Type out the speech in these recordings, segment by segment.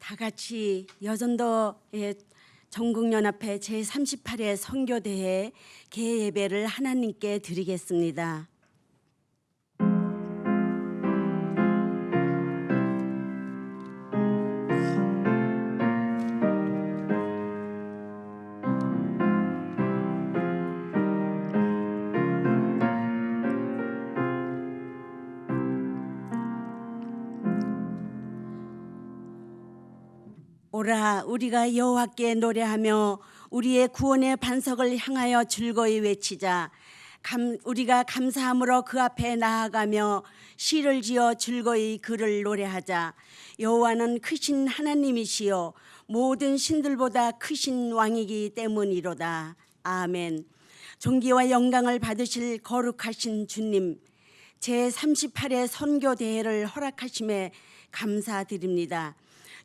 다 같이 여전도의 전국연합회 제38회 선교대회 개예배를 하나님께 드리겠습니다. 오라 우리가 여호와께 노래하며 우리의 구원의 반석을 향하여 즐거이 외치자. 우리가 감사함으로 그 앞에 나아가며 시를 지어 즐거이 그를 노래하자. 여호와는 크신 하나님이시요 모든 신들보다 크신 왕이기 때문이로다. 아멘. 존귀와 영광을 받으실 거룩하신 주님, 제38회 선교대회를 허락하심에 감사드립니다.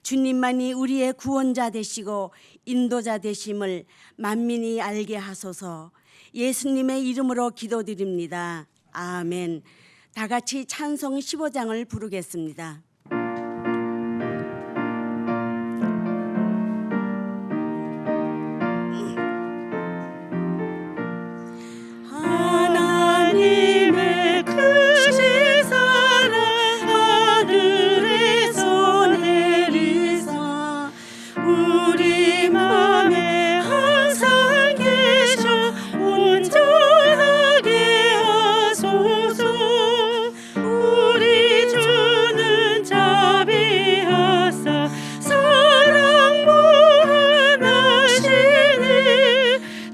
주님만이 우리의 구원자 되시고 인도자 되심을 만민이 알게 하소서. 예수님의 이름으로 기도드립니다. 아멘. 다 같이 찬송 15장을 부르겠습니다. 하나님의 크신 사랑 하늘에서 내리사 우리 맘에 항상 계셔 온전하게 하소서. 우리 주는 자비하사 사랑 무한하시니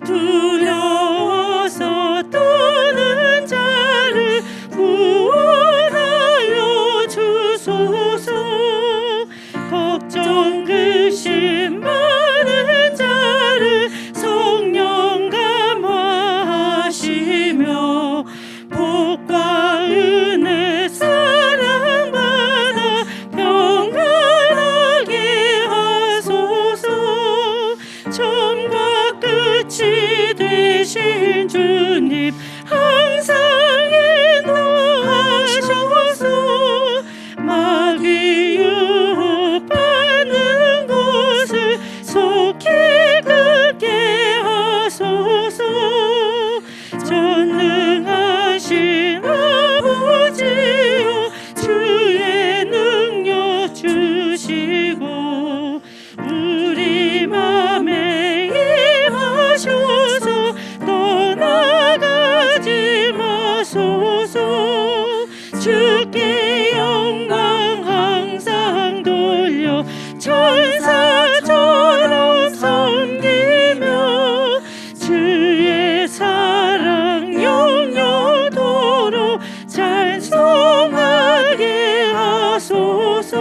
두려워서 떠는 자를 구원하여 주소서. 걱정 근심 많은 자를 성령 감화하시며 복과 은혜 사랑받아 평안하게 하소서. 처음과 끝이 되신 주님 항상 인도하셔서 마귀 유혹받는 곳을 속히 걷게 하소서. 전능하신 아버지여 주의 능력 주시고 우리 맘에 임하셔서 떠나가지 마소서. 주께 영광 항상 돌려 천사처럼 섬기며 주의 사랑 영영토록 찬송하게 하소서.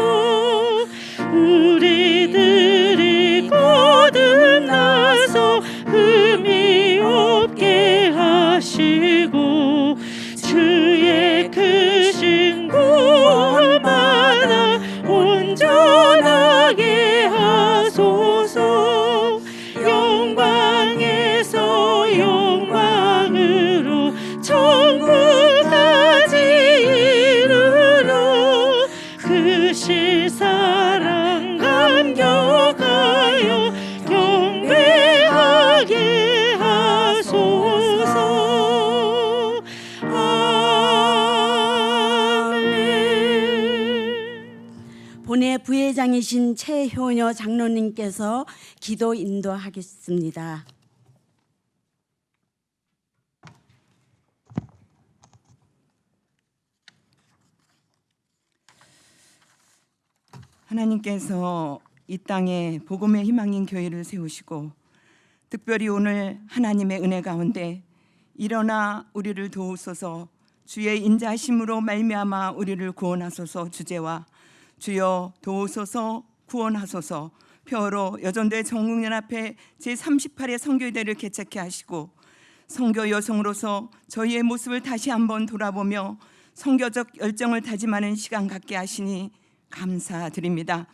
우리들이 거듭나서 흠이 없게 하시고 주의 크신 구원받아 온전하게 하소서. 영광에서 영광으로 천국까지 이르러 크신 사랑 감격하여 경배하게 하소서. 아멘. 본회 부회장이신 최효녀 장로님께서 기도 인도하겠습니다. 하나님께서 이 땅에 복음의 희망인 교회를 세우시고 특별히 오늘 하나님의 은혜 가운데 일어나 우리를 도우소서. 주의 인자하심으로 말미암아 우리를 구원하소서. 주제와 주여 도우소서 구원하소서. 표어로 여전대 전국연합회 제38회 선교대회를 개최케 하시고 선교 여성으로서 저희의 모습을 다시 한번 돌아보며 선교적 열정을 다짐하는 시간 갖게 하시니 감사드립니다.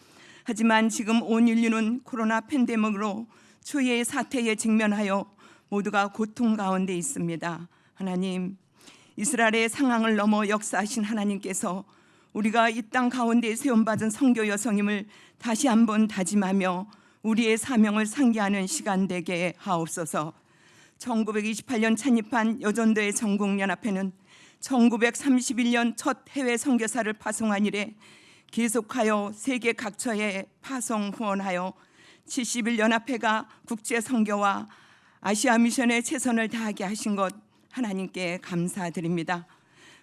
하지만 지금 온 인류는 코로나 팬데믹으로 추위의 사태에 직면하여 모두가 고통 가운데 있습니다. 하나님, 이스라엘의 상황을 넘어 역사하신 하나님께서 우리가 이 땅 가운데 세움받은 선교 여성임을 다시 한번 다짐하며 우리의 사명을 상기하는 시간 되게 하옵소서. 1928년 창립한 여전도의 전국연합회는 1931년 첫 해외 선교사를 파송한 이래 계속하여 세계 각처에 파송 후원하여 70일 연합회가 국제 선교와 아시아 미션에 최선을 다하게 하신 것 하나님께 감사드립니다.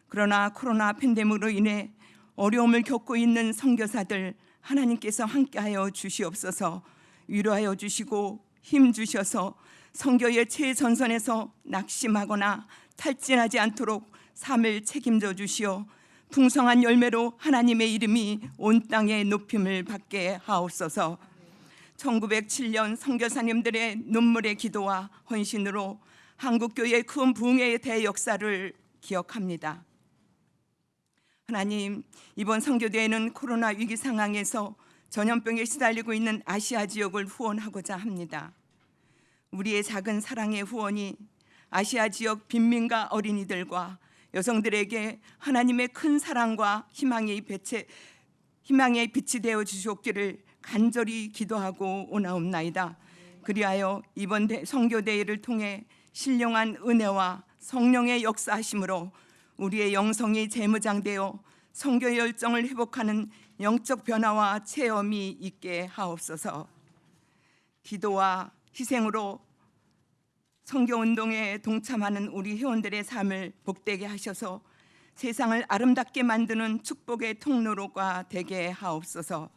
그러나 코로나 팬데믹으로 인해 어려움을 겪고 있는 선교사들 하나님께서 함께하여 주시옵소서. 위로하여 주시고 힘 주셔서 선교의 최전선에서 낙심하거나 탈진하지 않도록 삶을 책임져 주시어 풍성한 열매로 하나님의 이름이 온 땅에 높임을 받게 하옵소서. 1907년 선교사님들의 눈물의 기도와 헌신으로 한국교회의 큰 부흥의 대역사를 기억합니다. 하나님, 이번 선교대회는 코로나 위기 상황에서 전염병에 시달리고 있는 아시아 지역을 후원하고자 합니다. 우리의 작은 사랑의 후원이 아시아 지역 빈민가 어린이들과 여성들에게 하나님의 큰 사랑과 희망의 빛이 되어 주시옵기를 간절히 기도하고 오나옵나이다. 그리하여 이번 선교대회를 통해 신령한 은혜와 성령의 역사하심으로 우리의 영성이 재무장되어 선교 열정을 회복하는 영적 변화와 체험이 있게 하옵소서. 기도와 희생으로 선교운동에 동참하는 우리 회원들의 삶을 복되게 하셔서 세상을 아름답게 만드는 축복의 통로가 되게 하옵소서.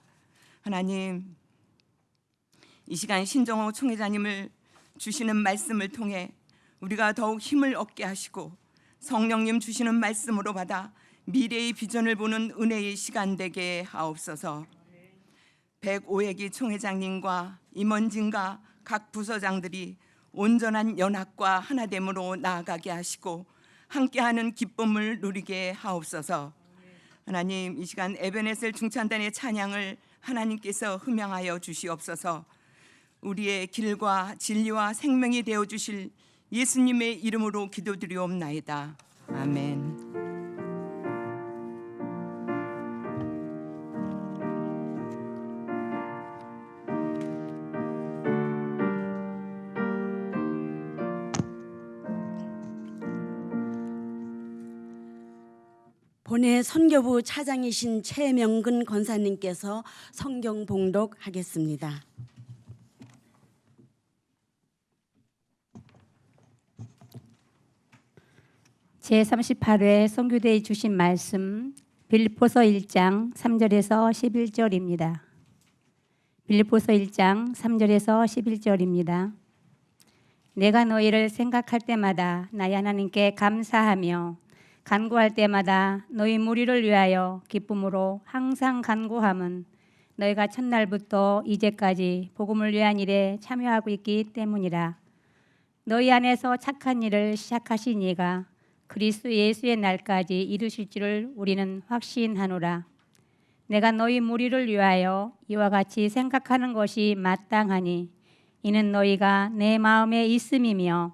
하나님, 이 시간 신정호 총회장님을 주시는 말씀을 통해 우리가 더욱 힘을 얻게 하시고 성령님 주시는 말씀으로 받아 미래의 비전을 보는 은혜의 시간 되게 하옵소서. 105회기 총회장님과 임원진과 각 부서장들이 온전한 연합과 하나됨으로 나아가게 하시고 함께하는 기쁨을 누리게 하옵소서. 하나님, 이 시간 에베네셀 중찬단의 찬양을 하나님께서 흠양하여 주시옵소서. 우리의 길과 진리와 생명이 되어 주실 예수님의 이름으로 기도드리옵나이다. 아멘. 본회 선교부 차장이신 최명근 권사님께서 성경 봉독하겠습니다. 제38회 선교대에 주신 말씀 빌립보서 1장 3절에서 11절입니다. 빌립보서 1장 3절에서 11절입니다. 내가 너희를 생각할 때마다 나의 하나님께 감사하며 간구할 때마다 너희 무리를 위하여 기쁨으로 항상 간구함은 너희가 첫날부터 이제까지 복음을 위한 일에 참여하고 있기 때문이라. 너희 안에서 착한 일을 시작하신 이가 그리스도 예수의 날까지 이루실 줄을 우리는 확신하노라. 내가 너희 무리를 위하여 이와 같이 생각하는 것이 마땅하니 이는 너희가 내 마음에 있음이며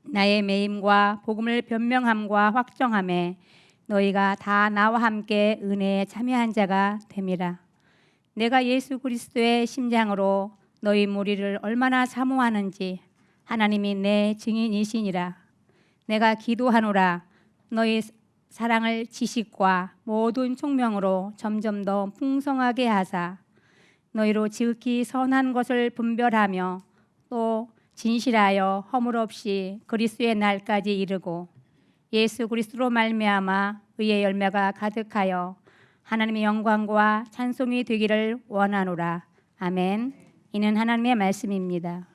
나의 매임과 복음을 변명함과 확정함에 너희가 다 나와 함께 은혜에 참여한 자가 됨이라. 내가 예수 그리스도의 심장으로 너희 무리를 얼마나 사모하는지 하나님이 내 증인이시니라. 내가 기도하노라. 너희 사랑을 지식과 모든 총명으로 점점 더 풍성하게 하사 너희로 지극히 선한 것을 분별하며 또 진실하여 허물 없이 그리스도의 날까지 이르고 예수 그리스도로 말미암아 의의 열매가 가득하여 하나님의 영광과 찬송이 되기를 원하노라. 아멘. 이는 하나님의 말씀입니다.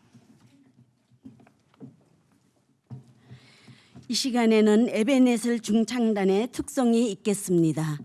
이 시간에는 에베네셀 중창단의 특성이 있겠습니다.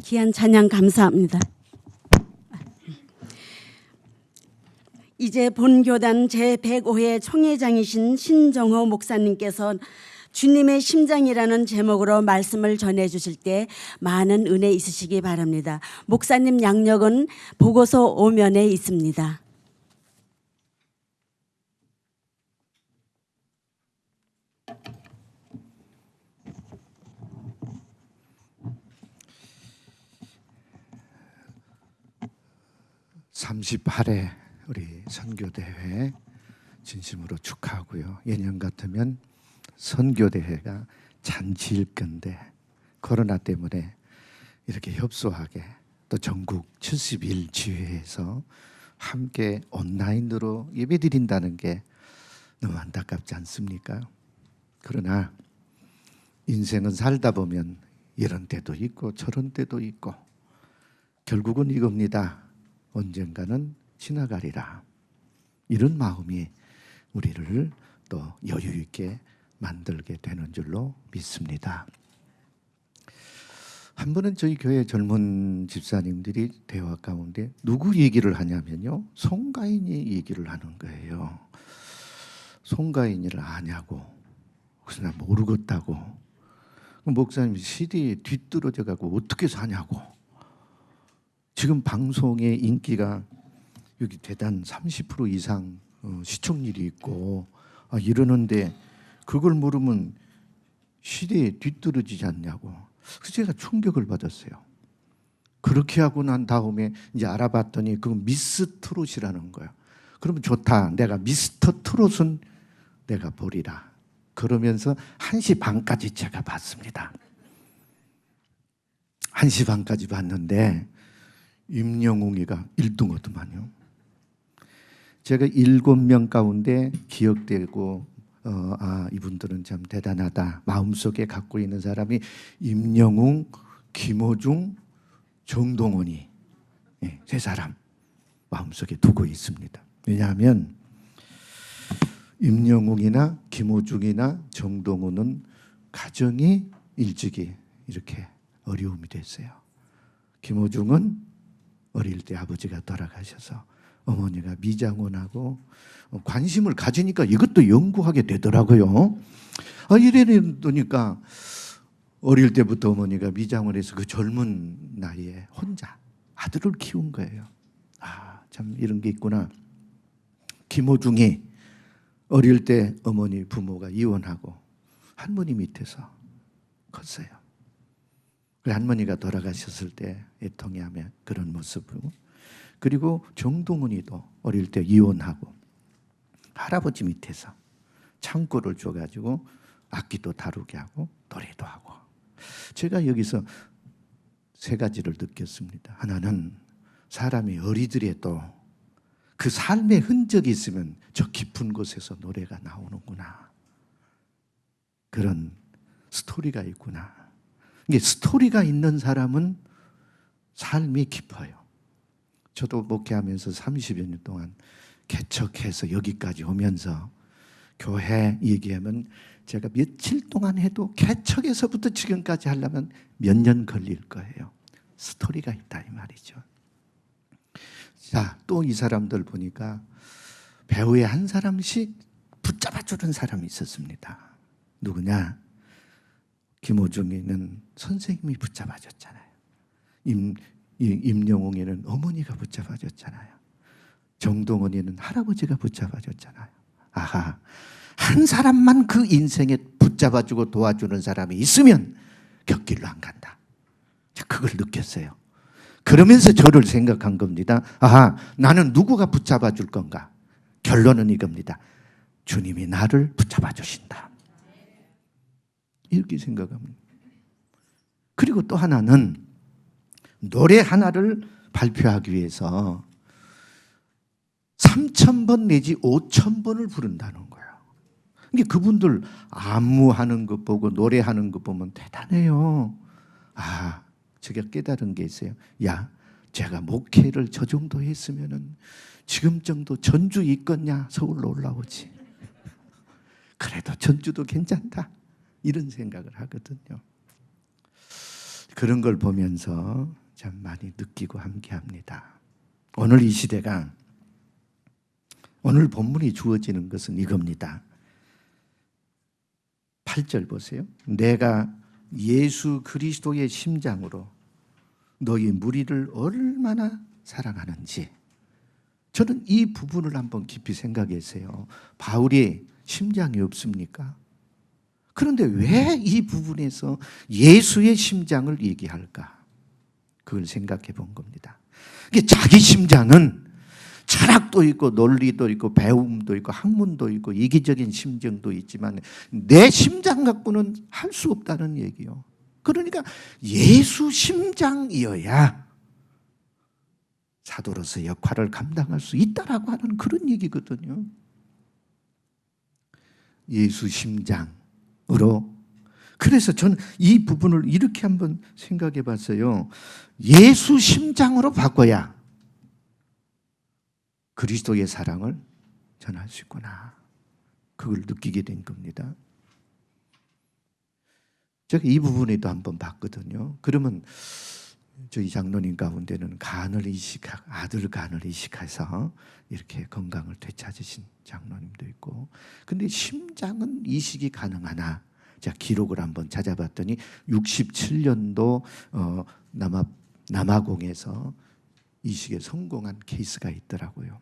귀한 찬양 감사합니다. 이제 본교단 제105회 총회장이신 신정호 목사님께서 주님의 심장이라는 제목으로 말씀을 전해주실 때 많은 은혜 있으시기 바랍니다. 목사님 양력은 보고서 5면에 있습니다. (38회) 우리 선교대회 진심으로 축하하고요. 예년 같으면 선교대회가 잔치일 건데 코로나 때문에 이렇게 협소하게 또 전국 71 지회에서 함께 온라인으로 예배드린다는 게 너무 안타깝지 않습니까? 그러나 인생은 살다 보면 이런 때도 있고 저런 때도 있고 결국은 이겁니다. 언젠가는 지나가리라. 이런 마음이 우리를 또 여유 있게 만들게 되는 줄로 믿습니다. 한 번은 저희 교회 젊은 집사님들이 대화 가운데 누구 얘기를 하냐면요, 송가인이 얘기를 하는 거예요. 송가인이를 아냐고. 그래서 나 모르겠다고. 목사님이 시대에 뒤떨어져 가고 어떻게 사냐고. 지금 방송의 인기가 여기 대단 30% 이상 시청률이 있고 이러는데 그걸 모르면 시대에 뒤떨어지지 않냐고. 그래서 제가 충격을 받았어요. 그렇게 하고 난 다음에 이제 알아봤더니 그건 미스 트롯이라는 거야. 그러면 좋다. 내가 미스터 트롯은 내가 보리라. 그러면서 1시 반까지 제가 봤습니다. 1시 반까지 봤는데 임영웅이가 1등하더만요. 제가 7명 가운데 기억되고 이분들은 참 대단하다 마음속에 갖고 있는 사람이 임영웅, 김호중, 정동원이 세 사람 마음속에 두고 있습니다. 왜냐하면 임영웅이나 김호중이나 정동원은 가정이 일찍이 이렇게 어려움이 됐어요. 김호중은 어릴 때 아버지가 돌아가셔서 어머니가 미장원하고 관심을 가지니까 이것도 연구하게 되더라고요. 이러니까 어릴 때부터 어머니가 미장원에서 그 젊은 나이에 혼자 아들을 키운 거예요. 참 이런 게 있구나. 김호중이 어릴 때 어머니 부모가 이혼하고 할머니 밑에서 컸어요. 할머니가 돌아가셨을 때 애통해하며 그런 모습이고, 그리고 정동훈이도 어릴 때 이혼하고 할아버지 밑에서 창고를 줘가지고 악기도 다루게 하고 노래도 하고. 제가 여기서 세 가지를 느꼈습니다. 하나는 사람이 어리더라도 그 삶의 흔적이 있으면 저 깊은 곳에서 노래가 나오는구나. 그런 스토리가 있구나. 이게 스토리가 있는 사람은 삶이 깊어요. 저도 목회하면서 30여 년 동안 개척해서 여기까지 오면서 교회 얘기하면 제가 며칠 동안 해도 개척에서부터 지금까지 하려면 몇 년 걸릴 거예요. 스토리가 있다 이 말이죠. 자, 또 이 사람들 보니까 배우의 한 사람씩 붙잡아주는 사람이 있었습니다. 누구냐? 김호중이는 선생님이 붙잡아줬잖아요. 임영웅이는 어머니가 붙잡아줬잖아요. 정동원이는 할아버지가 붙잡아줬잖아요. 한 사람만 그 인생에 붙잡아주고 도와주는 사람이 있으면 곁길로 안 간다. 그걸 느꼈어요. 그러면서 저를 생각한 겁니다. 나는 누구가 붙잡아줄 건가? 결론은 이겁니다. 주님이 나를 붙잡아주신다. 이렇게 생각합니다. 그리고 또 하나는 노래 하나를 발표하기 위해서 3,000번 내지 5,000번을 부른다는 거예요. 이게 그분들 안무하는 것 보고 노래하는 것 보면 대단해요. 제가 깨달은 게 있어요. 제가 목회를 저 정도 했으면은 지금 정도 전주 있겠냐? 서울로 올라오지. 그래도 전주도 괜찮다. 이런 생각을 하거든요. 그런 걸 보면서 참 많이 느끼고 함께합니다. 오늘 이 시대가, 오늘 본문이 주어지는 것은 이겁니다. 8절 보세요. 내가 예수 그리스도의 심장으로 너희 무리를 얼마나 사랑하는지. 저는 이 부분을 한번 깊이 생각했어요. 바울이 심장이 없습니까? 그런데 왜 이 부분에서 예수의 심장을 얘기할까? 그걸 생각해 본 겁니다. 이게 자기 심장은 철학도 있고 논리도 있고 배움도 있고 학문도 있고 이기적인 심정도 있지만 내 심장 갖고는 할 수 없다는 얘기요. 그러니까 예수 심장이어야 사도로서 역할을 감당할 수 있다라고 하는 그런 얘기거든요. 예수 심장으로. 그래서 저는 이 부분을 이렇게 한번 생각해 봤어요. 예수 심장으로 바꿔야 그리스도의 사랑을 전할 수 있구나. 그걸 느끼게 된 겁니다. 제가 이 부분에도 한번 봤거든요. 그러면 저희 장로님 가운데는 아들 간을 이식해서 이렇게 건강을 되찾으신 장로님도 있고, 근데 심장은 이식이 가능하나? 제가 기록을 한번 찾아봤더니 67년도 남아공에서 이식에 성공한 케이스가 있더라고요.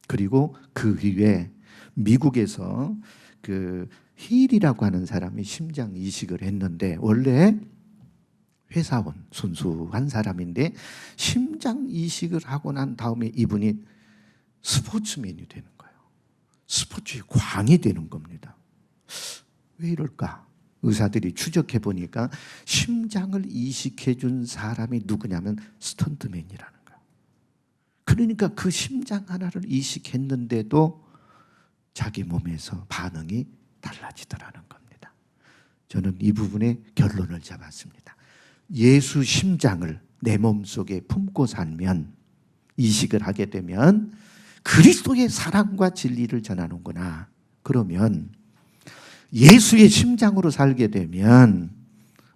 그리고 그 이후에 미국에서 그 힐이라고 하는 사람이 심장 이식을 했는데, 원래 회사원 순수한 사람인데 심장 이식을 하고 난 다음에 이분이 스포츠맨이 되는 거예요. 스포츠의 광이 되는 겁니다. 왜 이럴까? 의사들이 추적해 보니까 심장을 이식해 준 사람이 누구냐면 스턴트맨이라는 거예요. 그러니까 그 심장 하나를 이식했는데도 자기 몸에서 반응이 달라지더라는 겁니다. 저는 이 부분에 결론을 잡았습니다. 예수 심장을 내 몸속에 품고 살면, 이식을 하게 되면 그리스도의 사랑과 진리를 전하는구나. 그러면 예수의 심장으로 살게 되면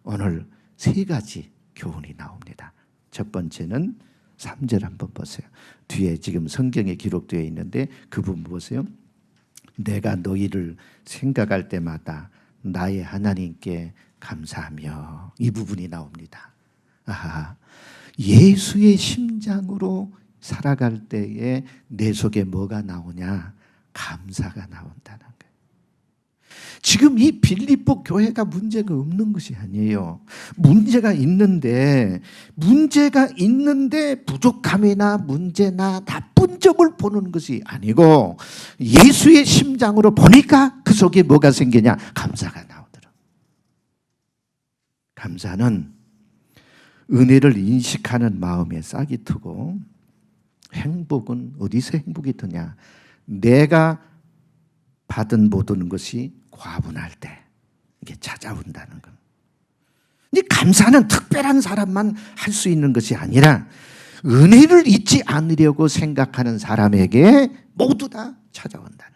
오늘 세 가지 교훈이 나옵니다. 첫 번째는 3절 한번 보세요. 뒤에 지금 성경에 기록되어 있는데 그 부분 보세요. 내가 너희를 생각할 때마다 나의 하나님께 감사하며. 이 부분이 나옵니다. 아하, 예수의 심장으로 살아갈 때에 내 속에 뭐가 나오냐? 감사가 나온다는 거예요. 지금 이 빌립보 교회가 문제가 없는 것이 아니에요. 문제가 있는데 부족함이나 문제나 나쁜 점을 보는 것이 아니고 예수의 심장으로 보니까 그 속에 뭐가 생기냐? 감사가 나오더라. 감사는 은혜를 인식하는 마음에 싹이 트고, 행복은 어디서 행복이 드냐? 내가 받은 모든 것이 과분할 때 이게 찾아온다는 것. 이 감사는 특별한 사람만 할 수 있는 것이 아니라 은혜를 잊지 않으려고 생각하는 사람에게 모두 다 찾아온다는.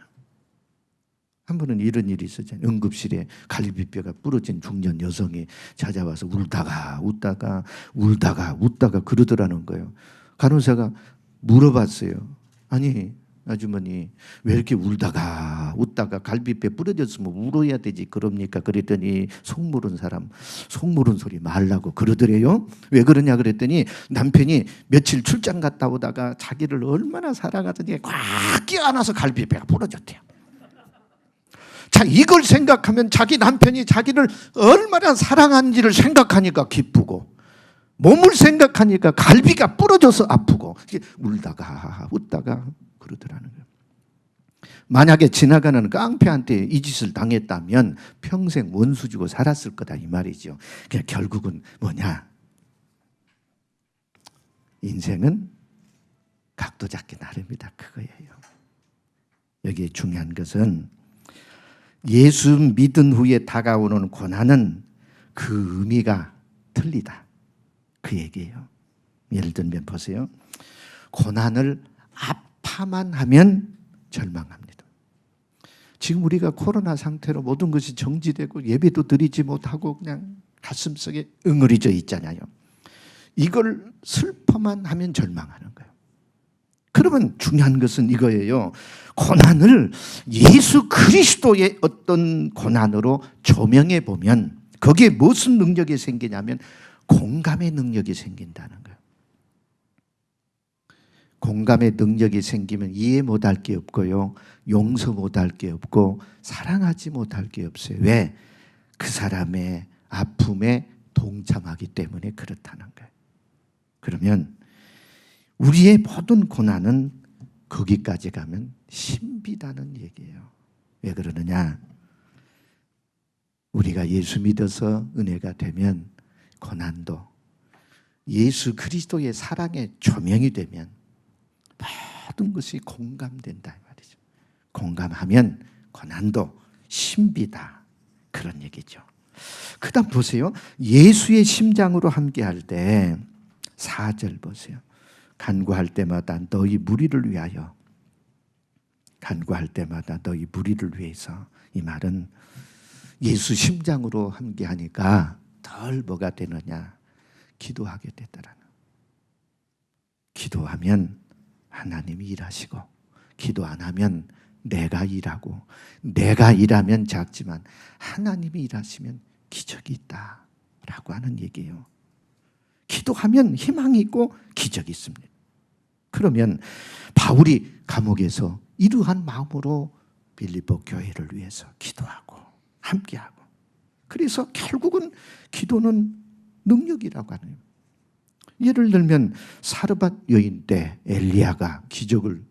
한 번은 이런 일이 있었잖아요. 응급실에 갈비뼈가 부러진 중년 여성이 찾아와서 울다가 웃다가 그러더라는 거예요. 간호사가 물어봤어요. 아니 아주머니 왜 이렇게 웃다가 갈비뼈 부러졌으면 울어야 되지 그럽니까? 그랬더니 속물은 소리 말라고 그러더래요. 왜 그러냐 그랬더니 남편이 며칠 출장 갔다 오다가 자기를 얼마나 사랑하더니 꽉 껴안아서 갈비뼈가 부러졌대요. 자, 이걸 생각하면 자기 남편이 자기를 얼마나 사랑하는지를 생각하니까 기쁘고, 몸을 생각하니까 갈비가 부러져서 아프고, 울다가 웃다가 그러더라는 거예요. 만약에 지나가는 깡패한테 이 짓을 당했다면 평생 원수 주고 살았을 거다 이 말이죠. 그러니까 결국은 뭐냐? 인생은 각도 잡기 나름이다 그거예요. 여기에 중요한 것은 예수 믿은 후에 다가오는 고난은 그 의미가 틀리다 그 얘기예요. 예를 들면 보세요. 고난을 아파만 하면 절망합니다. 지금 우리가 코로나 상태로 모든 것이 정지되고 예배도 드리지 못하고 그냥 가슴속에 응어리져 있잖아요. 이걸 슬퍼만 하면 절망하는 거예요. 그러면 중요한 것은 이거예요. 고난을 예수 그리스도의 어떤 고난으로 조명해 보면 거기에 무슨 능력이 생기냐면 공감의 능력이 생긴다는 거예요. 공감의 능력이 생기면 이해 못할 게 없고요. 용서 못할 게 없고 사랑하지 못할 게 없어요. 왜? 그 사람의 아픔에 동참하기 때문에 그렇다는 거예요. 그러면 우리의 모든 고난은 거기까지 가면 신비다는 얘기예요. 왜 그러느냐? 우리가 예수 믿어서 은혜가 되면 고난도 예수 그리스도의 사랑의 조명이 되면 모든 것이 공감된다 말이죠. 공감하면 고난도 신비다 그런 얘기죠. 그다음 보세요. 예수의 심장으로 함께할 때 4절 보세요. 간구할 때마다 너희 무리를 위하여, 간구할 때마다 너희 무리를 위해서. 이 말은 예수 심장으로 함께하니까 덜 뭐가 되느냐? 기도하게 되더라는. 기도하면 하나님이 일하시고, 기도 안 하면 내가 일하고, 내가 일하면 작지만 하나님이 일하시면 기적이 있다라고 하는 얘기예요. 기도하면 희망이 있고 기적이 있습니다. 그러면 바울이 감옥에서 이러한 마음으로 빌립보 교회를 위해서 기도하고 함께하고, 그래서 결국은 기도는 능력이라고 하네요. 예를 들면 사르밧 여인 때 엘리야가 기적을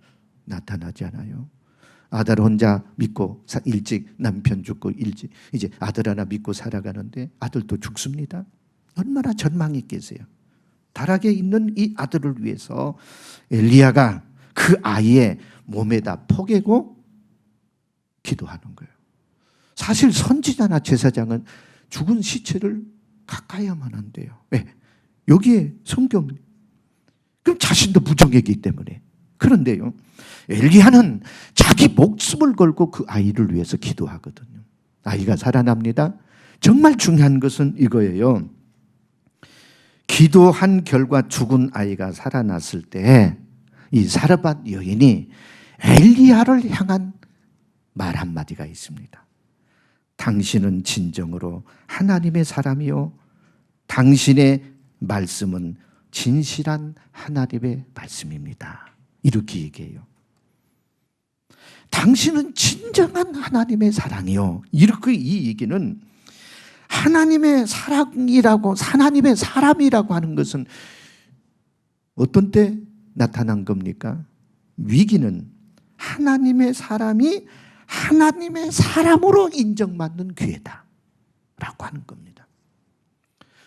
나타나잖아요. 아들 혼자 믿고 일찍 남편 죽고 일찍 이제 아들 하나 믿고 살아가는데 아들도 죽습니다. 얼마나 절망이 있겠어요. 다락에 있는 이 아들을 위해서 엘리야가 그 아이의 몸에다 포개고 기도하는 거예요. 사실 선지자나 제사장은 죽은 시체를 가까이하면 안 돼요. 왜? 여기에 성경, 그럼 자신도 무정했기 때문에. 그런데요, 엘리야는 자기 목숨을 걸고 그 아이를 위해서 기도하거든요. 아이가 살아납니다. 정말 중요한 것은 이거예요. 기도한 결과 죽은 아이가 살아났을 때 이 사르밧 여인이 엘리야를 향한 말 한마디가 있습니다. 당신은 진정으로 하나님의 사람이요, 당신의 말씀은 진실한 하나님의 말씀입니다. 이렇게 얘기해요. 당신은 진정한 하나님의 사랑이요. 이렇게 이 얘기는 하나님의 사랑이라고, 하나님의 사람이라고 하는 것은 어떤 때 나타난 겁니까? 위기는 하나님의 사람이 하나님의 사람으로 인정받는 기회다 라고 하는 겁니다.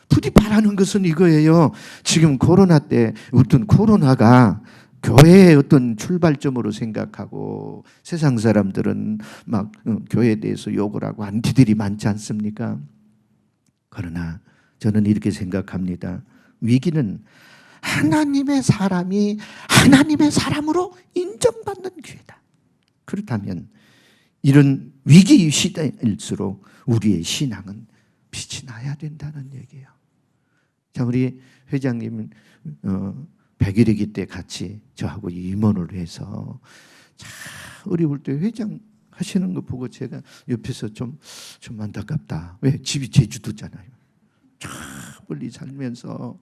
부디 바라는 것은 이거예요. 지금 코로나 때 어떤 코로나가 교회의 어떤 출발점으로 생각하고 세상 사람들은 막 교회에 대해서 욕을 하고 안티들이 많지 않습니까? 그러나 저는 이렇게 생각합니다. 위기는 하나님의 사람이 하나님의 사람으로 인정받는 기회다. 그렇다면 이런 위기 시대일수록 우리의 신앙은 빛이 나야 된다는 얘기예요. 자, 우리 회장님 100일이기 때 같이 저하고 임원을 해서 참 어려울 때 회장 하시는 거 보고 제가 옆에서 좀 안타깝다. 왜? 집이 제주도잖아요. 참 멀리 살면서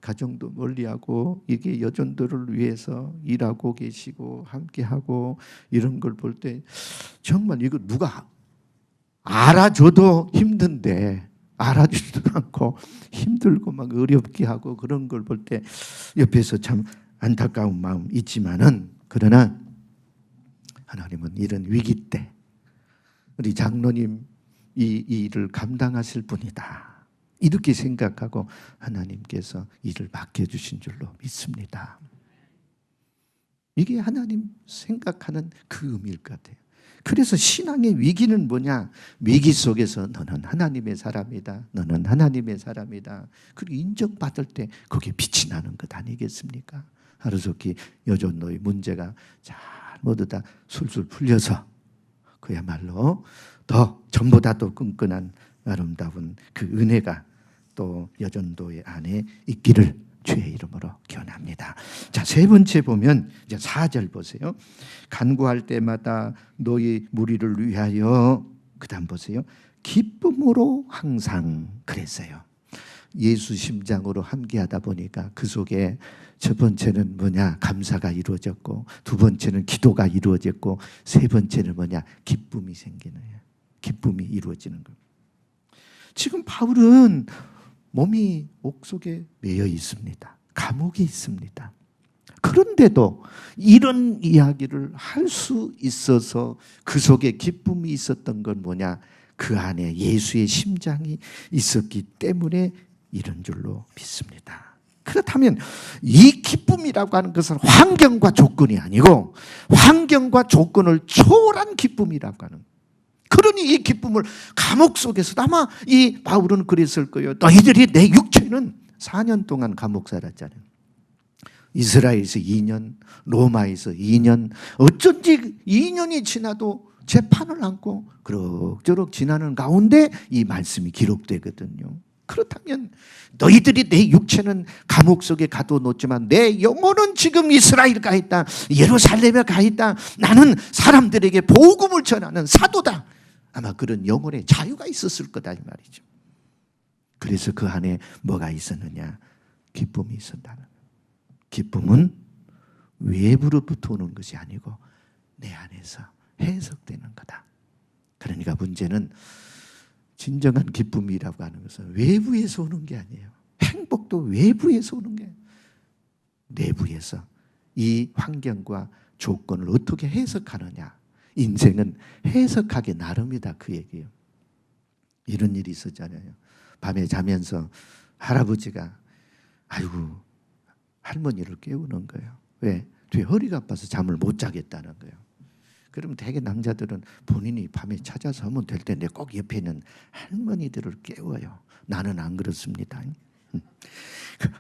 가정도 멀리하고 이게 여전들을 위해서 일하고 계시고 함께하고 이런 걸 볼 때 정말 이거 누가 알아줘도 힘든데 알아주지도 않고 힘들고 막 어렵게 하고 그런 걸 볼 때 옆에서 참 안타까운 마음 있지만은, 그러나 하나님은 이런 위기 때 우리 장로님 이 일을 감당하실 분이다 이렇게 생각하고 하나님께서 일을 맡겨주신 줄로 믿습니다. 이게 하나님 생각하는 그 의미일 것 같아요. 그래서 신앙의 위기는 뭐냐? 위기 속에서 너는 하나님의 사람이다. 너는 하나님의 사람이다. 그리고 인정받을 때 거기에 빛이 나는 것 아니겠습니까? 하루속히 여전노의 문제가 잘 모두 다 술술 풀려서 그야말로 더 전보다 더 끈끈한 아름다운 그 은혜가 또 여전도의 안에 있기를 주의 이름으로 기원합니다. 자, 세 번째 보면 이제 4절 보세요. 간구할 때마다 너희 무리를 위하여, 그다음 보세요. 기쁨으로 항상 그랬어요. 예수 심장으로 함께하다 보니까 그 속에 첫 번째는 뭐냐? 감사가 이루어졌고, 두 번째는 기도가 이루어졌고, 세 번째는 뭐냐? 기쁨이 생기는 거예요. 기쁨이 이루어지는 거예요. 지금 바울은 몸이 옥 속에 매여 있습니다. 감옥에 있습니다. 그런데도 이런 이야기를 할 수 있어서 그 속에 기쁨이 있었던 건 뭐냐? 그 안에 예수의 심장이 있었기 때문에 이런 줄로 믿습니다. 그렇다면 이 기쁨이라고 하는 것은 환경과 조건이 아니고 환경과 조건을 초월한 기쁨이라고 하는, 그러니 이 기쁨을 감옥 속에서도 아마 이 바울은 그랬을 거예요. 너희들이 내 육체는 4년 동안 감옥 살았잖아요. 이스라엘에서 2년, 로마에서 2년, 어쩐지 2년이 지나도 재판을 안고 그럭저럭 지나는 가운데 이 말씀이 기록되거든요. 그렇다면 너희들이 내 육체는 감옥 속에 가둬놓지만 내 영혼은 지금 이스라엘 가 있다, 예루살렘에 가 있다, 나는 사람들에게 복음을 전하는 사도다, 아마 그런 영혼의 자유가 있었을 거다 이 말이죠. 그래서 그 안에 뭐가 있었느냐? 기쁨이 있었다는 거예요. 기쁨은 외부로부터 오는 것이 아니고 내 안에서 해석되는 거다. 그러니까 문제는 진정한 기쁨이라고 하는 것은 외부에서 오는 게 아니에요. 행복도 외부에서 오는 게 아니에요. 내부에서 이 환경과 조건을 어떻게 해석하느냐. 인생은 해석하기 나름이다 그 얘기예요. 이런 일이 있었잖아요. 밤에 자면서 할아버지가 아이고 할머니를 깨우는 거예요. 왜? 뒤에 허리가 아파서 잠을 못 자겠다는 거예요. 그러면 대개 남자들은 본인이 밤에 찾아서 하면 될 텐데 꼭 옆에 있는 할머니들을 깨워요. 나는 안 그렇습니다.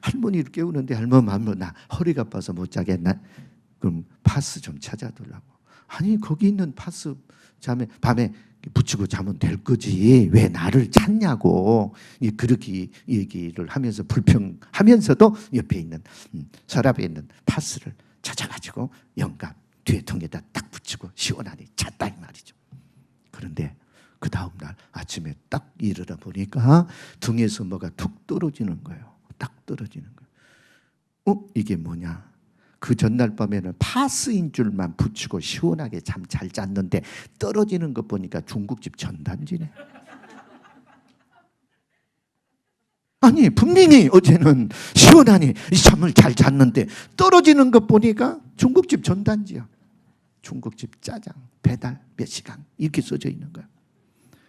할머니를 깨우는데 할머니 나 허리가 아파서 못 자겠나? 그럼 파스 좀 찾아달라고. 아니 거기 있는 파스 밤에 붙이고 자면 될 거지 왜 나를 찾냐고 그렇게 얘기를 하면서 불평하면서도 옆에 있는 서랍에 있는 파스를 찾아가지고 영감 뒤에 통에다 딱 붙이고 시원하니 잤다 이 말이죠. 그런데 그 다음 날 아침에 딱 일어나 보니까 등에서 뭐가 툭 떨어지는 거예요. 딱 떨어지는 거예요. 이게 뭐냐? 그 전날 밤에는 파스인 줄만 붙이고 시원하게 잠 잘 잤는데 떨어지는 것 보니까 중국집 전단지네. 아니 분명히 어제는 시원하니 잠을 잘 잤는데 떨어지는 것 보니까 중국집 전단지야. 중국집 짜장 배달 몇 시간 이렇게 써져 있는 거야.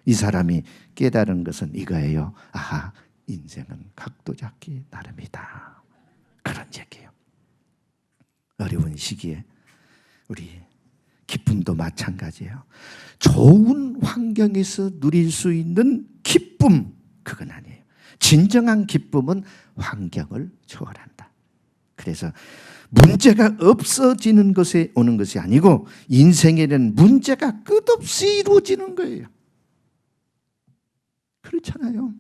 이 사람이 깨달은 것은 이거예요. 아하, 인생은 각도 잡기 나름이다. 그런 얘기예요. 어려운 시기에 우리 기쁨도 마찬가지예요. 좋은 환경에서 누릴 수 있는 기쁨, 그건 아니에요. 진정한 기쁨은 환경을 초월한다. 그래서 문제가 없어지는 것에 오는 것이 아니고 인생에는 문제가 끝없이 이루어지는 거예요. 그렇잖아요.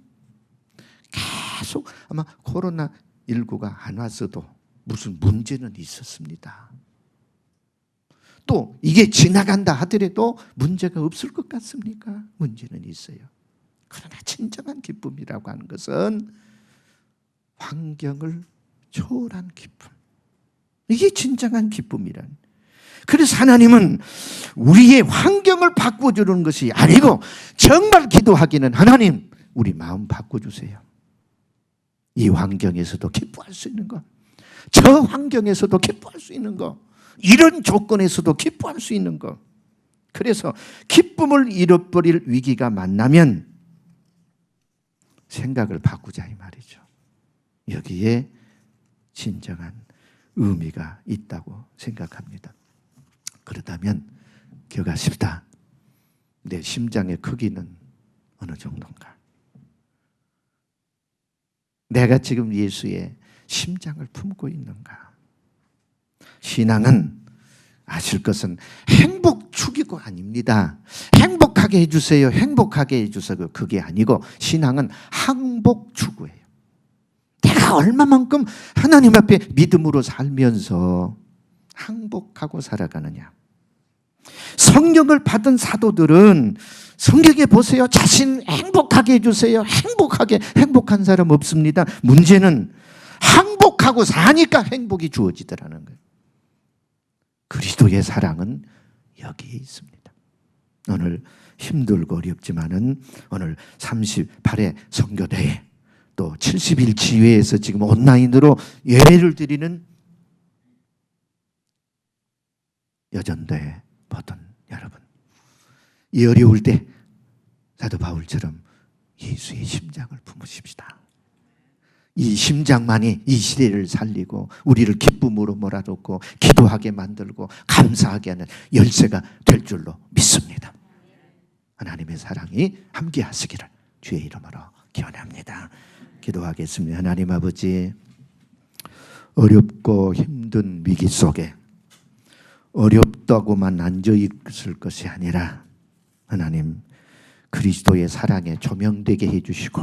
계속 아마 코로나19가 안 왔어도 무슨 문제는 있었습니다. 또 이게 지나간다 하더라도 문제가 없을 것 같습니까? 문제는 있어요. 그러나 진정한 기쁨이라고 하는 것은 환경을 초월한 기쁨. 이게 진정한 기쁨이란. 그래서 하나님은 우리의 환경을 바꿔주는 것이 아니고 정말 기도하기는 하나님 우리 마음 바꿔주세요. 이 환경에서도 기뻐할 수 있는 것, 저 환경에서도 기뻐할 수 있는 것, 이런 조건에서도 기뻐할 수 있는 것. 그래서 기쁨을 잃어버릴 위기가 만나면 생각을 바꾸자 이 말이죠. 여기에 진정한 의미가 있다고 생각합니다. 그렇다면 기억하십시다. 내 심장의 크기는 어느 정도인가? 내가 지금 예수의 심장을 품고 있는가? 신앙은 아실 것은 행복 추구가 아닙니다. 행복하게 만족하게 해주세요, 행복하게 해주세요, 그게 아니고 신앙은 항복 추구예요. 내가 얼마만큼 하나님 앞에 믿음으로 살면서 항복하고 살아가느냐. 성령을 받은 사도들은 성경에 보세요. 자신 행복하게 해주세요, 행복한 사람 없습니다. 문제는 항복하고 사니까 행복이 주어지더라는 거예요. 그리스도의 사랑은 여기에 있습니다. 오늘 힘들고 어렵지만은 오늘 38회 선교대회 또 70일 지회에서 지금 온라인으로 예배를 드리는 여전대 보던 여러분, 이 어려울 때 사도 바울처럼 예수의 심장을 품으십시다. 이 심장만이 이 시대를 살리고 우리를 기쁨으로 몰아넣고 기도하게 만들고 감사하게 하는 열쇠가 될 줄로 믿습니다. 하나님의 사랑이 함께 하시기를 주의 이름으로 기원합니다. 기도하겠습니다. 하나님 아버지, 어렵고 힘든 위기 속에 어렵다고만 앉아있을 것이 아니라 하나님 그리스도의 사랑에 조명되게 해주시고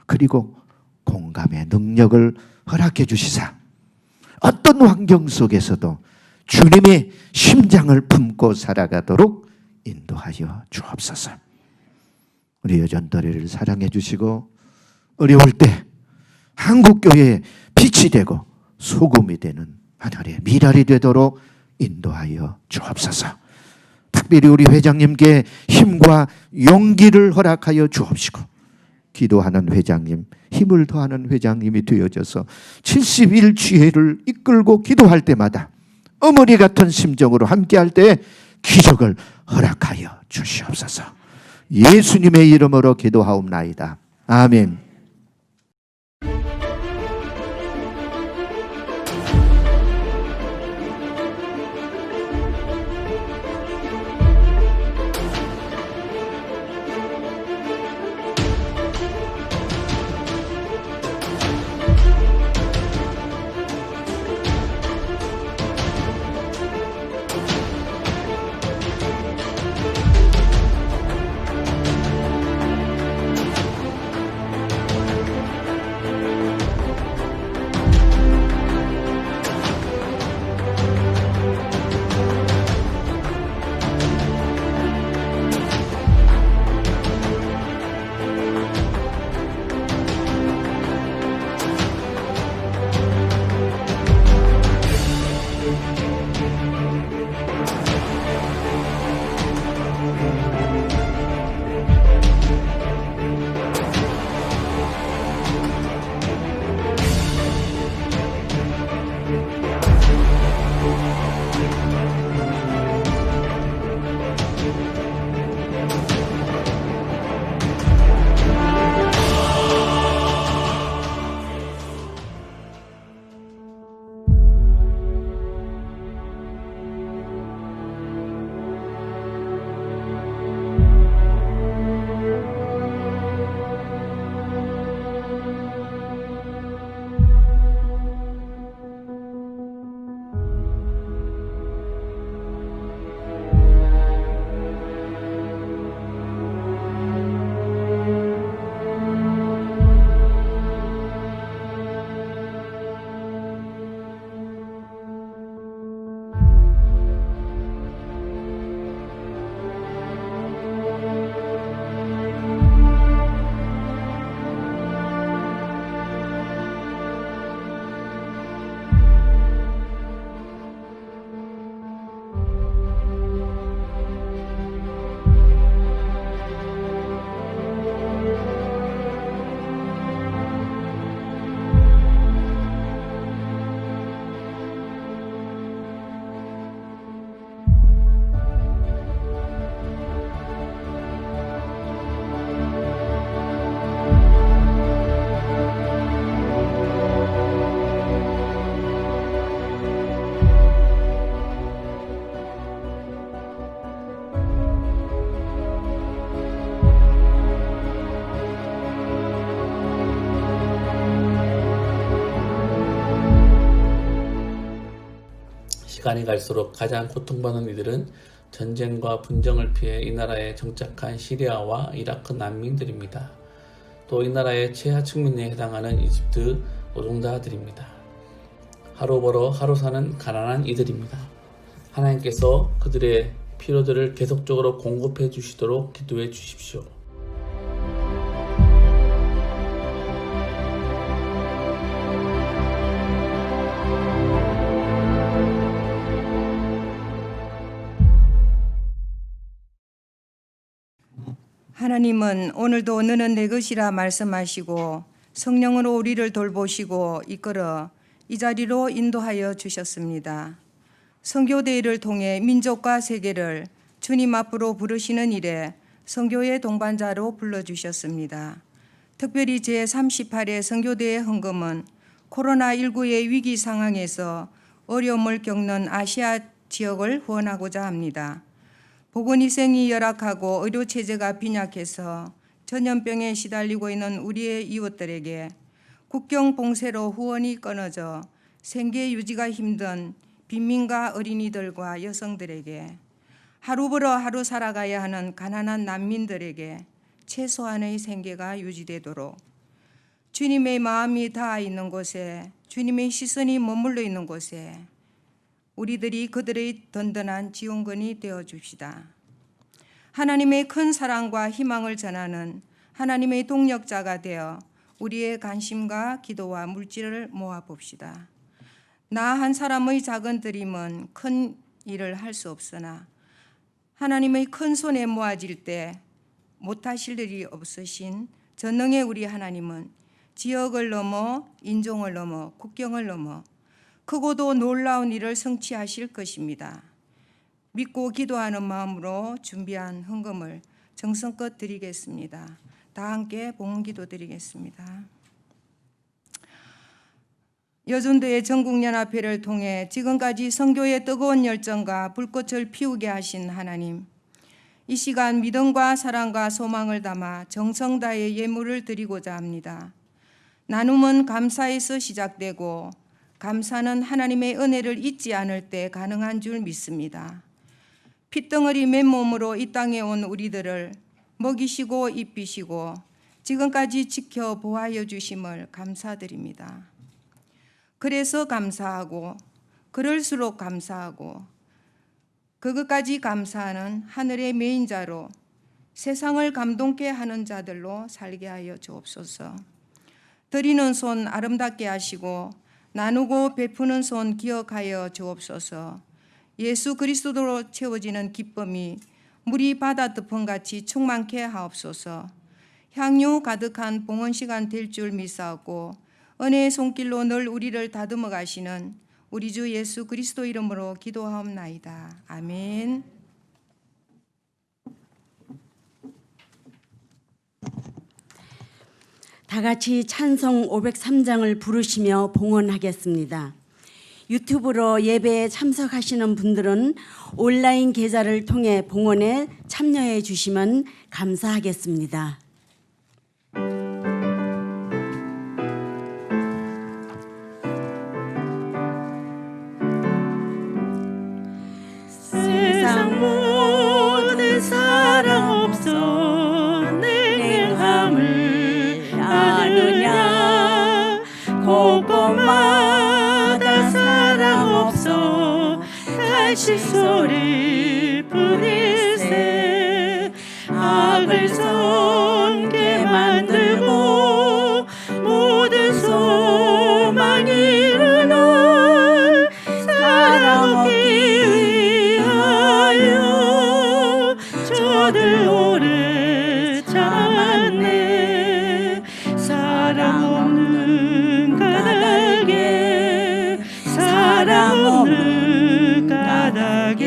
그리고 공감의 능력을 허락해 주시사 어떤 환경 속에서도 주님의 심장을 품고 살아가도록 인도하여 주옵소서. 우리 여전도리를 사랑해 주시고 어려울 때 한국교회의 빛이 되고 소금이 되는 하늘의 미랄이 되도록 인도하여 주옵소서. 특별히 우리 회장님께 힘과 용기를 허락하여 주옵시고 기도하는 회장님, 힘을 더하는 회장님이 되어져서 70일 지혜를 이끌고 기도할 때마다 어머니 같은 심정으로 함께할 때 기적을 허락하여 주시옵소서. 예수님의 이름으로 기도하옵나이다. 아멘. 시간이 갈수록 가장 고통받는 이들은 전쟁과 분쟁을 피해 이 나라에 정착한 시리아와 이라크 난민들입니다. 또 이 나라의 최하층민에 해당하는 이집트 노동자들입니다. 하루 벌어 하루 사는 가난한 이들입니다. 하나님께서 그들의 필요들을 계속적으로 공급해 주시도록 기도해 주십시오. 하나님은 오늘도 너는 내 것이라 말씀하시고 성령으로 우리를 돌보시고 이끌어 이 자리로 인도하여 주셨습니다. 선교대회를 통해 민족과 세계를 주님 앞으로 부르시는 일에 선교의 동반자로 불러주셨습니다. 특별히 제38회 선교대회 헌금은 코로나19의 위기 상황에서 어려움을 겪는 아시아 지역을 후원하고자 합니다. 보건위생이 열악하고 의료체제가 빈약해서 전염병에 시달리고 있는 우리의 이웃들에게 국경 봉쇄로 후원이 끊어져 생계 유지가 힘든 빈민가 어린이들과 여성들에게 하루 벌어 하루 살아가야 하는 가난한 난민들에게 최소한의 생계가 유지되도록 주님의 마음이 닿아 있는 곳에, 주님의 시선이 머물러 있는 곳에 우리들이 그들의 든든한 지원군이 되어 줍시다. 하나님의 큰 사랑과 희망을 전하는 하나님의 동력자가 되어 우리의 관심과 기도와 물질을 모아 봅시다. 나 한 사람의 작은 드림은 큰 일을 할 수 없으나 하나님의 큰 손에 모아질 때 못하실 일이 없으신 전능의 우리 하나님은 지역을 넘어 인종을 넘어 국경을 넘어 크고도 놀라운 일을 성취하실 것입니다. 믿고 기도하는 마음으로 준비한 헌금을 정성껏 드리겠습니다. 다 함께 봉헌기도 드리겠습니다. 여전도의 전국연합회를 통해 지금까지 선교의 뜨거운 열정과 불꽃을 피우게 하신 하나님, 이 시간 믿음과 사랑과 소망을 담아 정성 다해 예물을 드리고자 합니다. 나눔은 감사에서 시작되고 감사는 하나님의 은혜를 잊지 않을 때 가능한 줄 믿습니다. 핏덩어리 맨몸으로 이 땅에 온 우리들을 먹이시고 입히시고 지금까지 지켜 보하여 주심을 감사드립니다. 그래서 감사하고 그럴수록 감사하고 그것까지 감사하는 하늘의 메인자로 세상을 감동케 하는 자들로 살게 하여 주옵소서. 드리는 손 아름답게 하시고 나누고 베푸는 손 기억하여 주옵소서. 예수 그리스도로 채워지는 기쁨이 물이 바다 덮음같이 충만케 하옵소서. 향유 가득한 봉헌 시간 될 줄 믿사오고 은혜의 손길로 늘 우리를 다듬어 가시는 우리 주 예수 그리스도 이름으로 기도하옵나이다. 아멘. 다 같이 찬송 503장을 부르시며 봉헌하겠습니다. 유튜브로 예배에 참석하시는 분들은 온라인 계좌를 통해 봉헌에 참여해 주시면 감사하겠습니다. 세상 모든 사랑 없어 내 행함을 아느냐 곳곳마다 사랑 없어 탈취 소리 뿐일세 악을 손게 만들고 모든 소망 이루는 사랑 없기 위하여 저들 오래 참았네. 사랑 없는 까닭에 사랑 없는 까닭에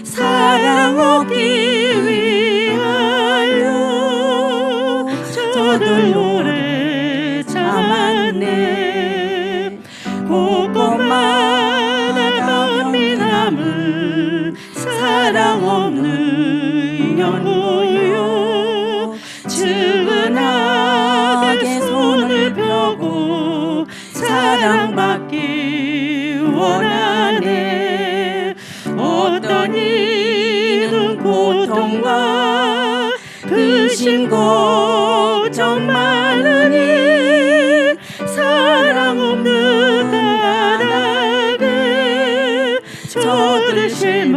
사랑 없기 위하여 저들 오래 참았네. 곳곳마다 건민함은 사랑 없는 영혼요 측은하게 손을 펴고 사랑받기 원하네. 어떤 고통과 근심 걱정 많으니 사랑 없는 까닭에 저들 실망하도다.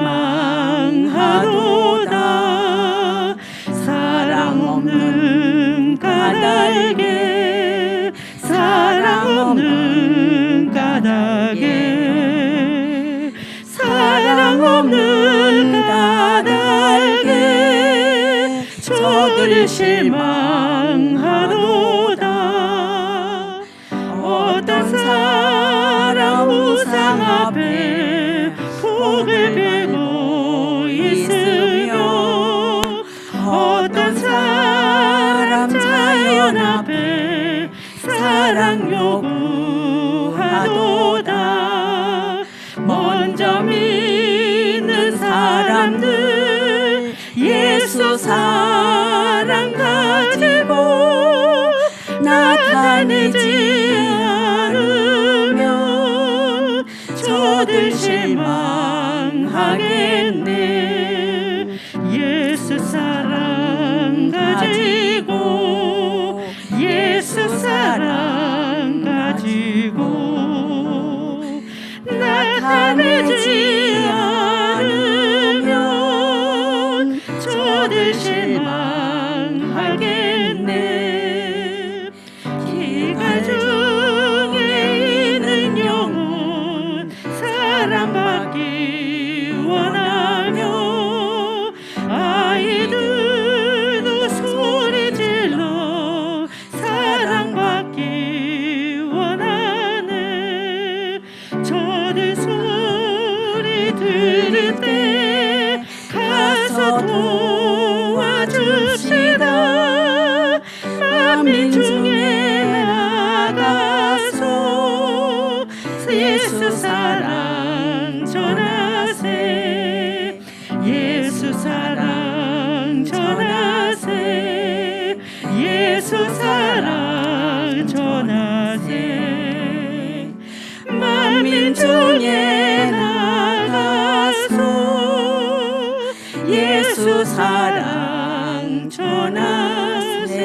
사랑 없는 까닭에 사랑 없는 까닭에 사랑 없는 까닭에 저들 실망하도다. 어떤 사람 우상 앞에 복을 빌고 있으며 어떤 사람 자연 앞에 사랑 요구하도다. 먼저 믿는 사람들 예수 사랑 가지고 나타내지 않으면 저들 실망하겠네. 예수 사랑 가지고 예수 사랑 가지고 나타내지 않으면 저들 실망하겠네. 기가 중에 있는 영혼 사랑받기 원하며 아이들도 소리 질러 사랑받기 원하네. 저들 소리 들을 때 가서 도와줍시다. 만민 중에 나가서 예수 사랑 전하세. 예수 사랑 전하세. 예수 사랑 전하세. 만민 중에 나가서 예수 사랑 전하세.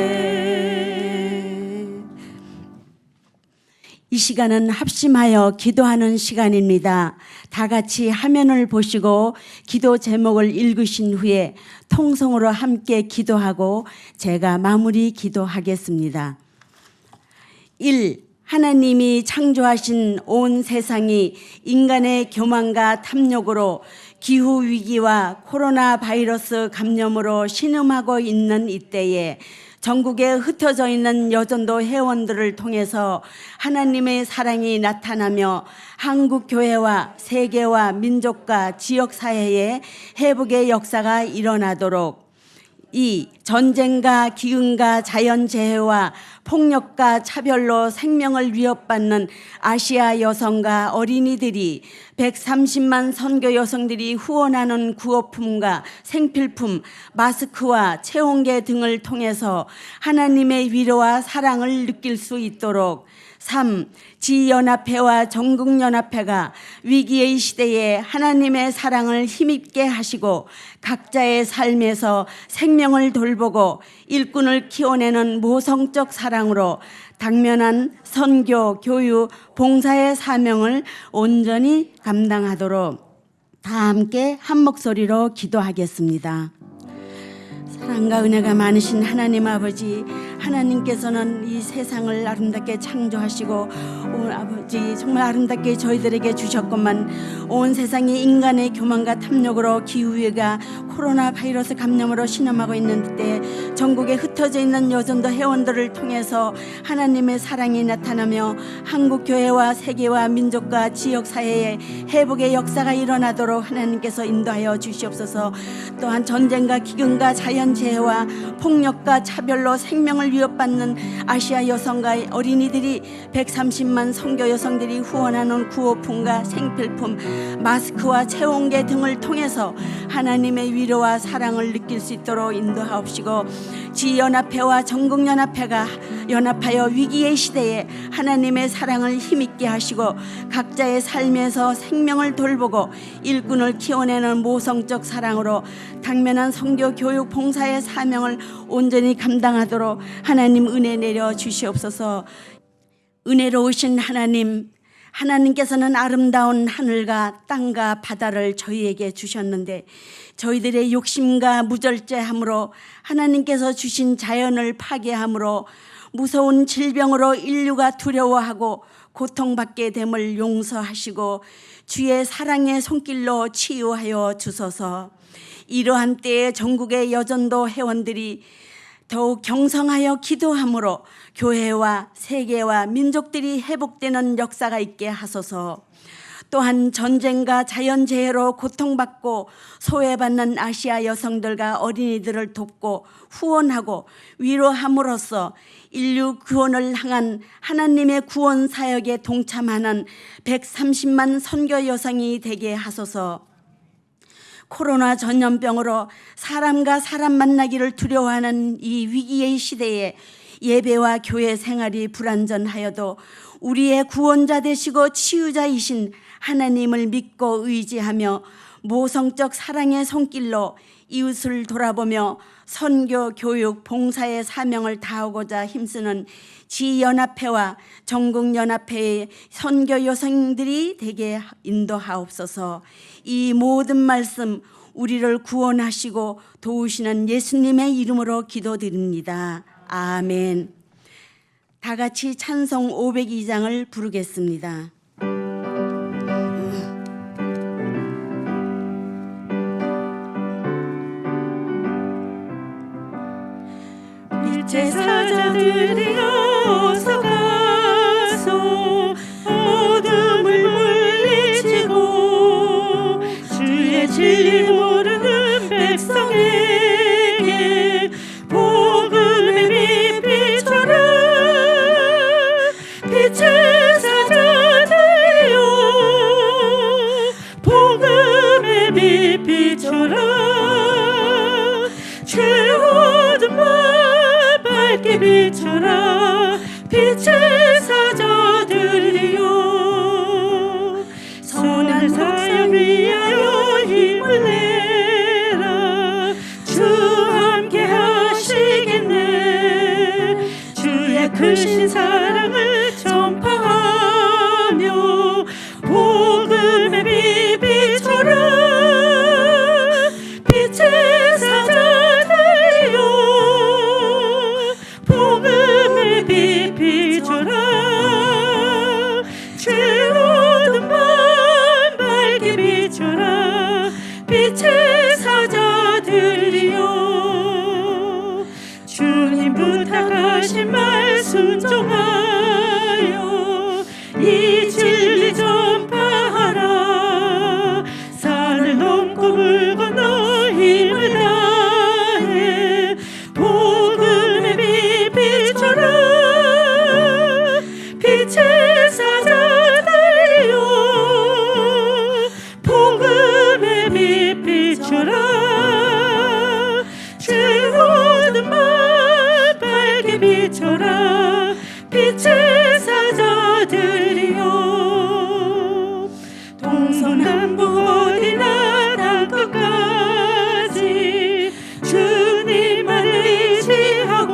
이 시간은 합심하여 기도하는 시간입니다. 다 같이 화면을 보시고 기도 제목을 읽으신 후에 통성으로 함께 기도하고 제가 마무리 기도하겠습니다. 1. 하나님이 창조하신 온 세상이 인간의 교만과 탐욕으로 기후위기와 코로나 바이러스 감염으로 신음하고 있는 이때에 전국에 흩어져 있는 여전도 회원들을 통해서 하나님의 사랑이 나타나며 한국 교회와 세계와 민족과 지역 사회에 회복의 역사가 일어나도록 2. 전쟁과 기근과 자연재해와 폭력과 차별로 생명을 위협받는 아시아 여성과 어린이들이 130만 선교 여성들이 후원하는 구호품과 생필품, 마스크와 체온계 등을 통해서 하나님의 위로와 사랑을 느낄 수 있도록 3. 지연합회와 전국연합회가 위기의 시대에 하나님의 사랑을 힘있게 하시고 각자의 삶에서 생명을 돌보고 일꾼을 키워내는 모성적 사랑으로 당면한 선교, 교육, 봉사의 사명을 온전히 감당하도록 다 함께 한 목소리로 기도하겠습니다. 사랑과 은혜가 많으신 하나님 아버지, 하나님께서는 이 세상을 아름답게 창조하시고 온 아버지 정말 아름답게 저희들에게 주셨건만 온 세상이 인간의 교만과 탐욕으로 기후위기가 코로나 바이러스 감염으로 신음하고 있는 때 전국에 흩어져 있는 여전도 회원들을 통해서 하나님의 사랑이 나타나며 한국 교회와 세계와 민족과 지역 사회에 회복의 역사가 일어나도록 하나님께서 인도하여 주시옵소서. 또한 전쟁과 기근과 자연재해와 폭력과 차별로 생명을 위협받는 아시아 여성과 어린이들이 130만 선교 여성들이 후원하는 구호품과 생필품, 마스크와 체온계 등을 통해서 하나님의 위로와 사랑을 느낄 수 있도록 인도하옵시고, 지연합회와 전국연합회가 연합하여 위기의 시대에 하나님의 사랑을 힘있게 하시고 각자의 삶에서 생명을 돌보고 일꾼을 키워내는 모성적 사랑으로 당면한 선교 교육 봉사의 사명을 온전히 감당하도록 하나님 은혜 내려 주시옵소서. 은혜로우신 하나님, 하나님께서는 아름다운 하늘과 땅과 바다를 저희에게 주셨는데 저희들의 욕심과 무절제함으로 하나님께서 주신 자연을 파괴함으로 무서운 질병으로 인류가 두려워하고 고통받게 됨을 용서하시고 주의 사랑의 손길로 치유하여 주소서. 이러한 때에 전국의 여전도 회원들이 더욱 경성하여 기도함으로 교회와 세계와 민족들이 회복되는 역사가 있게 하소서. 또한 전쟁과 자연재해로 고통받고 소외받는 아시아 여성들과 어린이들을 돕고 후원하고 위로함으로써 인류 구원을 향한 하나님의 구원 사역에 동참하는 130만 선교 여성이 되게 하소서. 코로나 전염병으로 사람과 사람 만나기를 두려워하는 이 위기의 시대에 예배와 교회 생활이 불완전하여도 우리의 구원자 되시고 치유자이신 하나님을 믿고 의지하며 모성적 사랑의 손길로 이웃을 돌아보며 선교, 교육, 봉사의 사명을 다하고자 힘쓰는 지연합회와 전국연합회의 선교 여성들이 되게 인도하옵소서. 이 모든 말씀 우리를 구원하시고 도우시는 예수님의 이름으로 기도드립니다. 아멘. 다 같이 찬송 502장을 부르겠습니다. 제사장들이 어서 가서 어둠을 물리치고 주의 진리 모르는 백성에게 복음의 빛비춰라. 빛의 사자들여 복음의 빛비춰라. 죄 어둠 밝게 비춰라. 빛의 사자들이여 선한 사역 위하여 힘을 내라. 주 함께 하시겠네. 주의 크신 사랑을 전파하며 복음의 빛 비춰라. 빛의 사자들이여 복음의 빛 비춰라. 죄 어둠 밤 밝게 비춰라. 빛의 사자들이여 주님 부탁하신 말 순종하여 이 진리 전파하라. 산을 넘고 물 건너 힘을 다해 복음의 빛 비춰라. 빛의 사자들이여 복음의 빛 비춰라. 죄 어둠 밤 밝게 비춰라. 빛의 사자들이여 동서남북 어디나 땅끝까지 주님만 의지하고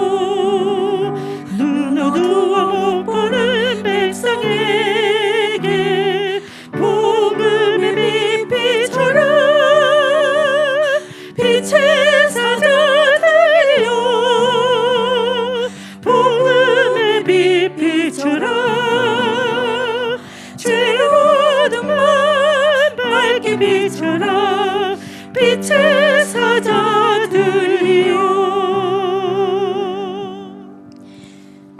눈 어두워 못 보는 백성에게 복음의 빛 비춰라. 빛의 사자들이여 복음의 빛 비춰라. 죄 어둠 밤 밝게 비춰라. 빛의 사자들이여.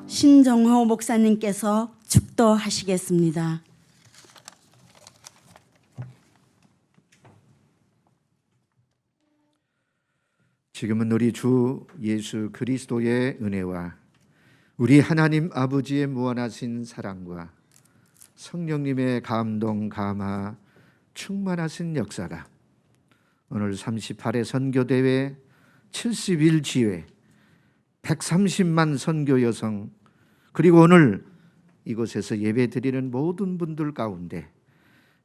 신정호 목사님께서 축도하시겠습니다. 지금은 우리 주 예수 그리스도의 은혜와 우리 하나님 아버지의 무한하신 사랑과 성령님의 감동, 감화, 충만하신 역사가 오늘 38회 선교대회 71지회 130만 선교 여성 그리고 오늘 이곳에서 예배드리는 모든 분들 가운데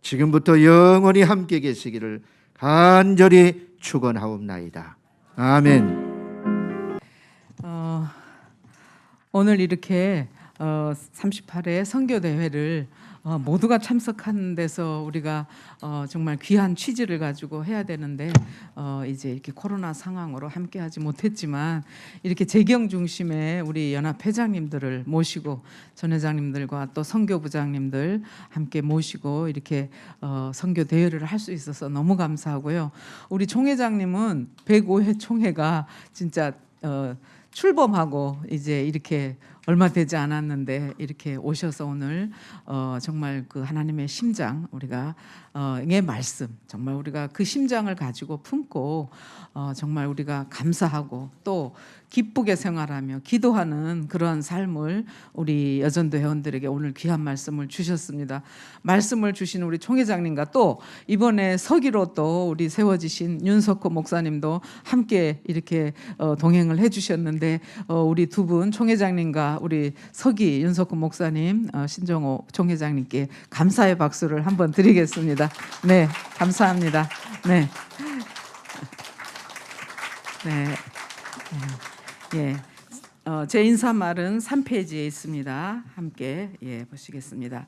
지금부터 영원히 함께 계시기를 간절히 축원하옵나이다. 아멘. 오늘 이렇게 38회 선교대회를 모두가 참석하는 데서 우리가 정말 귀한 취지를 가지고 해야 되는데 이제 이렇게 코로나 상황으로 함께하지 못했지만 이렇게 재경 중심의 우리 연합 회장님들을 모시고 전 회장님들과 또 선교부장님들 함께 모시고 이렇게 선교 대회를 할 수 있어서 너무 감사하고요. 우리 총회장님은 105회 총회가 진짜 출범하고 이제 이렇게 얼마 되지 않았는데 이렇게 오셔서 오늘 정말 그 하나님의 심장 우리가 의 말씀 정말 우리가 그 심장을 가지고 품고 정말 우리가 감사하고 또 기쁘게 생활하며 기도하는 그런 삶을 우리 여전도 회원들에게 오늘 귀한 말씀을 주셨습니다. 말씀을 주신 우리 총회장님과 또 이번에 서기로 또 우리 세워지신 윤석호 목사님도 함께 이렇게 동행을 해주셨는데 우리 두 분 총회장님과 우리 서기 윤석호 목사님 신정호 총회장님께 감사의 박수를 한번 드리겠습니다. 네, 감사합니다. 네. 네. 예. 제 인사말은 3페이지에 있습니다. 함께 보시겠습니다.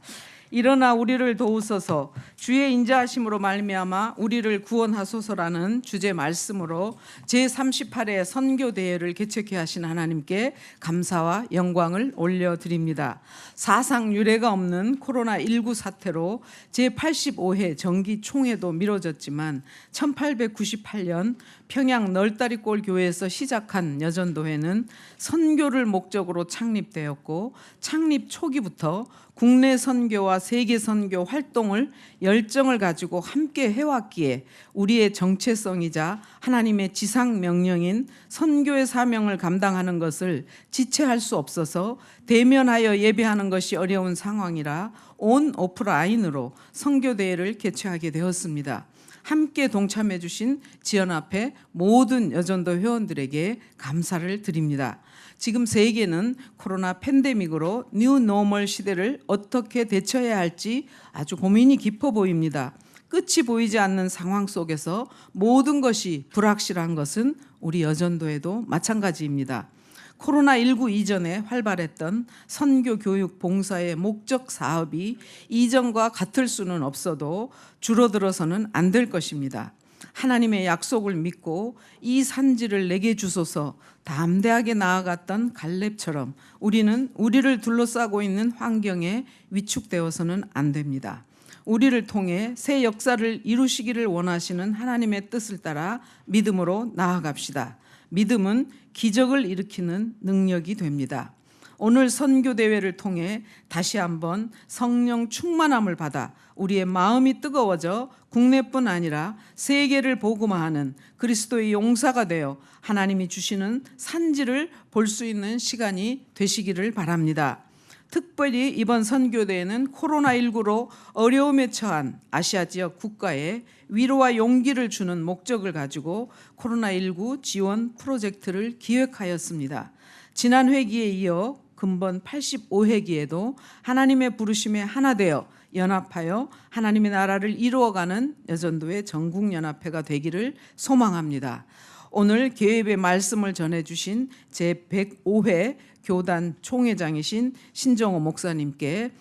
일어나 우리를 도우소서 주의 인자하심으로 말미암아 우리를 구원하소서라는 주제 말씀으로 제38회 선교대회를 개최케 하신 하나님께 감사와 영광을 올려드립니다. 사상 유례가 없는 코로나19 사태로 제85회 정기총회도 미뤄졌지만 1898년 평양 널다리골 교회에서 시작한 여전도회는 선교를 목적으로 창립되었고 창립 초기부터 국내 선교와 세계 선교 활동을 열정을 가지고 함께 해왔기에 우리의 정체성이자 하나님의 지상 명령인 선교의 사명을 감당하는 것을 지체할 수 없어서 대면하여 예배하는 것이 어려운 상황이라 온 오프라인으로 선교대회를 개최하게 되었습니다. 함께 동참해 주신 지연합회 모든 여전도 회원들에게 감사를 드립니다. 지금 세계는 코로나 팬데믹으로 뉴 노멀 시대를 어떻게 대처해야 할지 아주 고민이 깊어 보입니다. 끝이 보이지 않는 상황 속에서 모든 것이 불확실한 것은 우리 여전도에도 마찬가지입니다. 코로나19 이전에 활발했던 선교 교육 봉사의 목적 사업이 이전과 같을 수는 없어도 줄어들어서는 안 될 것입니다. 하나님의 약속을 믿고 이 산지를 내게 주소서 담대하게 나아갔던 갈렙처럼 우리는 우리를 둘러싸고 있는 환경에 위축되어서는 안 됩니다. 우리를 통해 새 역사를 이루시기를 원하시는 하나님의 뜻을 따라 믿음으로 나아갑시다. 믿음은 기적을 일으키는 능력이 됩니다. 오늘 선교대회를 통해 다시 한번 성령 충만함을 받아 우리의 마음이 뜨거워져 국내뿐 아니라 세계를 복음화하는 그리스도의 용사가 되어 하나님이 주시는 산지를 볼 수 있는 시간이 되시기를 바랍니다. 특별히 이번 선교대회는 코로나19로 어려움에 처한 아시아 지역 국가에 위로와 용기를 주는 목적을 가지고 코로나19 지원 프로젝트를 기획하였습니다. 지난 회기에 이어 금번 85회기에도 하나님의 부르심에 하나 되어 연합하여 하나님의 나라를 이루어가는 여전도의 전국연합회가 되기를 소망합니다. 오늘 개회의 말씀을 전해주신 제105회 교단 총회장이신 신정호 목사님께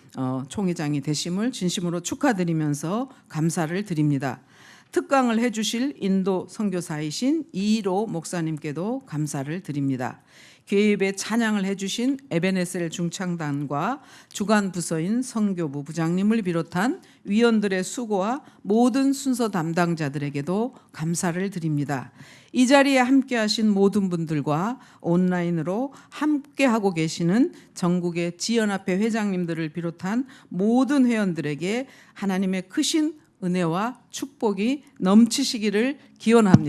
총회장이 되심을 진심으로 축하드리면서 감사를 드립니다. 특강을 해주실 인도 선교사이신 이일호 목사님께도 감사를 드립니다. 교회예배 찬양을 해주신 에베네셀 중창단과 주간 부서인 선교부 부장님을 비롯한 위원들의 수고와 모든 순서 담당자들에게도 감사를 드립니다. 이 자리에 함께하신 모든 분들과 온라인으로 함께하고 계시는 전국의 지연합회 회장님들을 비롯한 모든 회원들에게 하나님의 크신 은혜와 축복이 넘치시기를 기원합니다.